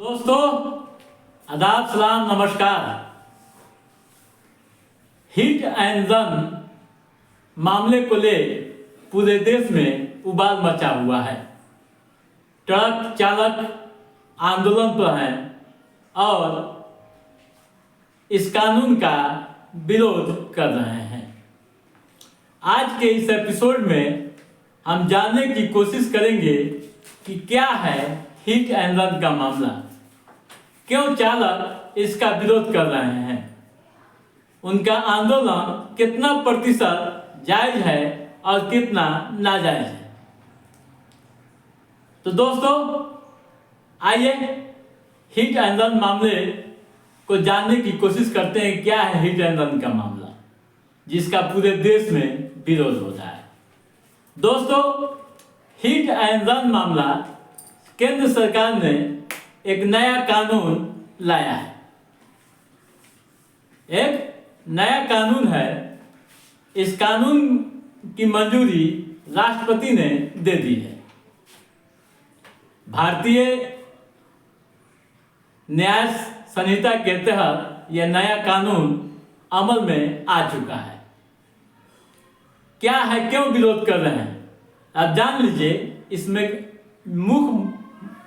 दोस्तों, आदाब, सलाम, नमस्कार। हिट एंड रन मामले को ले पूरे देश में उबाल मचा हुआ है। ट्रक चालक आंदोलन पर हैं और इस कानून का विरोध कर रहे हैं। आज के इस एपिसोड में हम जानने की कोशिश करेंगे कि क्या है हिट एंड रन का मामला, क्यों चालक इसका विरोध कर रहे हैं, उनका आंदोलन कितना प्रतिशत जायज है और कितना नाजायज है। तो दोस्तों, आइए हिट एंड रन मामले को जानने की कोशिश करते हैं। क्या है हिट एंड रन का मामला जिसका पूरे देश में विरोध होता है। दोस्तों, हिट एंड रन मामला केंद्र सरकार ने एक नया कानून लाया है। एक नया कानून है। इस कानून की मंजूरी राष्ट्रपति ने दे दी है। भारतीय न्याय संहिता के तहत यह नया कानून अमल में आ चुका है। क्या है, क्यों विरोध कर रहे हैं, आप जान लीजिए। इसमें मुख्य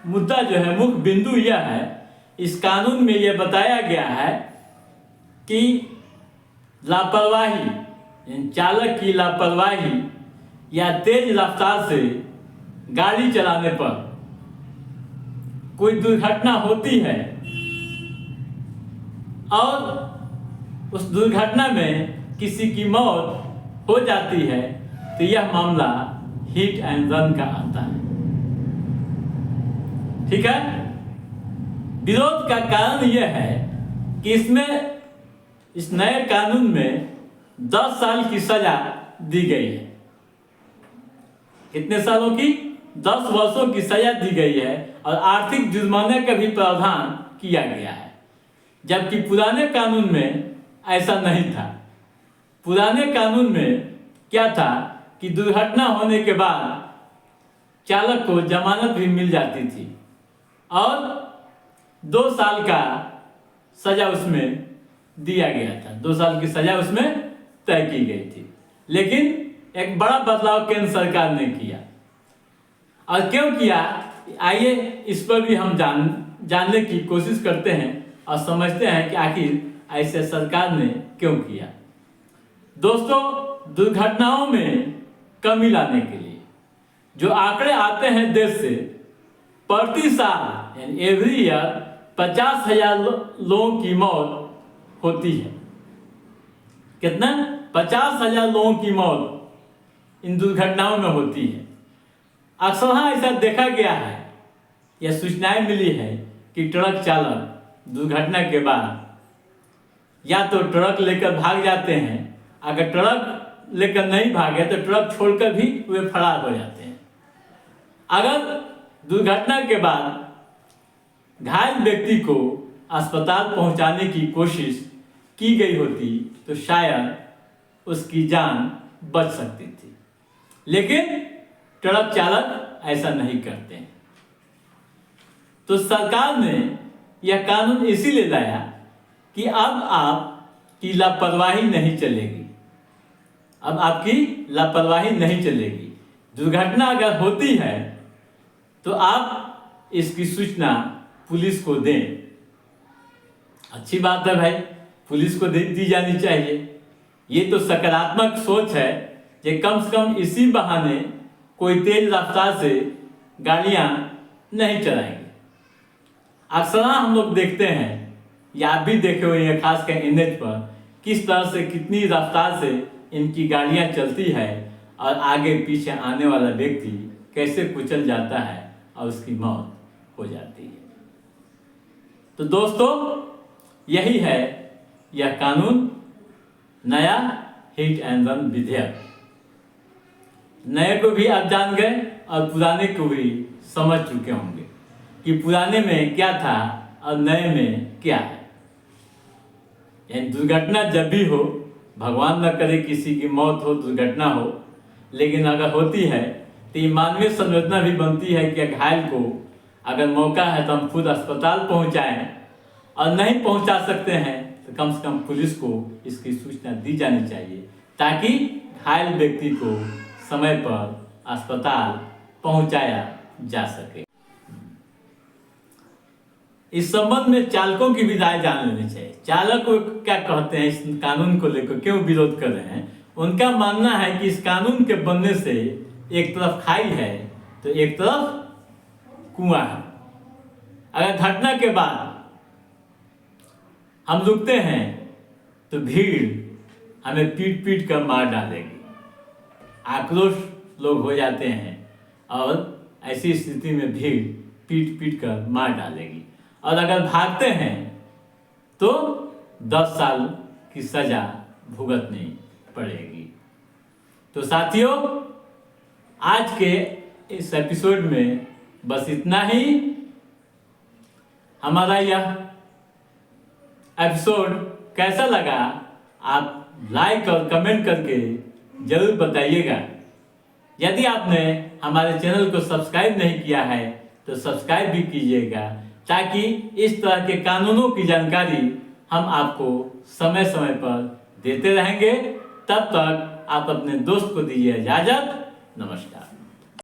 मुद्दा जो है, मुख्य बिंदु यह है, इस कानून में यह बताया गया है कि लापरवाही, चालक की लापरवाही या तेज रफ्तार से गाड़ी चलाने पर कोई दुर्घटना होती है और उस दुर्घटना में किसी की मौत हो जाती है, तो यह मामला हिट एंड रन का आता है। ठीक है। विरोध का कारण यह है कि इसमें, इस नए कानून में 10 साल की सजा दी गई है। कितने सालों की? 10 वर्षों की सजा दी गई है और आर्थिक जुर्माने का भी प्रावधान किया गया है, जबकि पुराने कानून में ऐसा नहीं था। पुराने कानून में क्या था कि दुर्घटना होने के बाद चालक को जमानत भी मिल जाती थी और 2 साल का सजा उसमें दिया गया था। 2 साल की सजा उसमें तय की गई थी। लेकिन एक बड़ा बदलाव केंद्र सरकार ने किया। और क्यों किया, आइए इस पर भी हम जानने की कोशिश करते हैं और समझते हैं कि आखिर ऐसे सरकार ने क्यों किया। दोस्तों, दुर्घटनाओं में कमी लाने के लिए जो आंकड़े आते हैं देश से, प्रति साल एवरी ईयर 50,000 लोगों की मौत होती है। कितना? 50,000 लोगों की मौत इन दुर्घटनाओं में होती है। अक्सर ऐसा देखा गया है, यह सूचनाएं मिली है कि ट्रक चालक दुर्घटना के बाद या तो ट्रक लेकर भाग जाते हैं, अगर ट्रक लेकर नहीं भागे तो ट्रक छोड़कर भी वे फरार हो जाते हैं। अगर दुर्घटना के बाद घायल व्यक्ति को अस्पताल पहुंचाने की कोशिश की गई होती तो शायद उसकी जान बच सकती थी, लेकिन ट्रक चालक ऐसा नहीं करते हैं। तो सरकार ने यह कानून इसीलिए लाया कि अब आपकी लापरवाही नहीं चलेगी। अब आपकी लापरवाही नहीं चलेगी। दुर्घटना अगर होती है तो आप इसकी सूचना पुलिस को दें। अच्छी बात है भाई, पुलिस को दी जानी चाहिए। ये तो सकारात्मक सोच है कि कम से कम इसी बहाने कोई तेज रफ्तार से गाड़ियां नहीं चलाएंगे। अक्सर हम लोग देखते हैं, या आप भी देखे हुए हैं, खासकर एनएच पर किस तरह से, कितनी रफ्तार से इनकी गाड़ियां चलती है और आगे पीछे आने वाला व्यक्ति कैसे कुचल जाता है और उसकी मौत हो जाती है। तो दोस्तों, यही है यह कानून, नया हिट एंड रन विधेयक। नए को भी आप जान गए और पुराने को भी समझ चुके होंगे कि पुराने में क्या था और नए में क्या है। यानी दुर्घटना जब भी हो, भगवान न करे किसी की मौत हो, दुर्घटना हो, लेकिन अगर होती है तो ये मानवीय संवेदना भी बनती है कि घायल को अगर मौका है तो हम खुद अस्पताल पहुंचाएं, और नहीं पहुंचा सकते हैं तो कम से कम पुलिस को इसकी सूचना दी जानी चाहिए, ताकि घायल व्यक्ति को समय पर अस्पताल पहुंचाया जा सके। इस संबंध में चालकों की भी राय जान लेनी चाहिए। चालक को क्या कहते हैं, इस कानून को लेकर क्यों विरोध कर रहे हैं। उनका मानना है कि इस कानून के बनने से एक तरफ खाई है तो एक तरफ कुआं है। अगर घटना के बाद हम रुकते हैं तो भीड़ हमें पीट पीट कर मार डालेगी, आक्रोश लोग हो जाते हैं और ऐसी स्थिति में भीड़ पीट पीट कर मार डालेगी। और अगर भागते हैं तो 10 साल की सजा भुगतनी पड़ेगी। तो साथियों, आज के इस एपिसोड में बस इतना ही। हमारा यह एपिसोड कैसा लगा आप लाइक और कमेंट करके जरूर बताइएगा। यदि आपने हमारे चैनल को सब्सक्राइब नहीं किया है तो सब्सक्राइब भी कीजिएगा, ताकि इस तरह के कानूनों की जानकारी हम आपको समय समय पर देते रहेंगे। तब तक आप अपने दोस्त को दीजिए इजाजत। नमस्कार।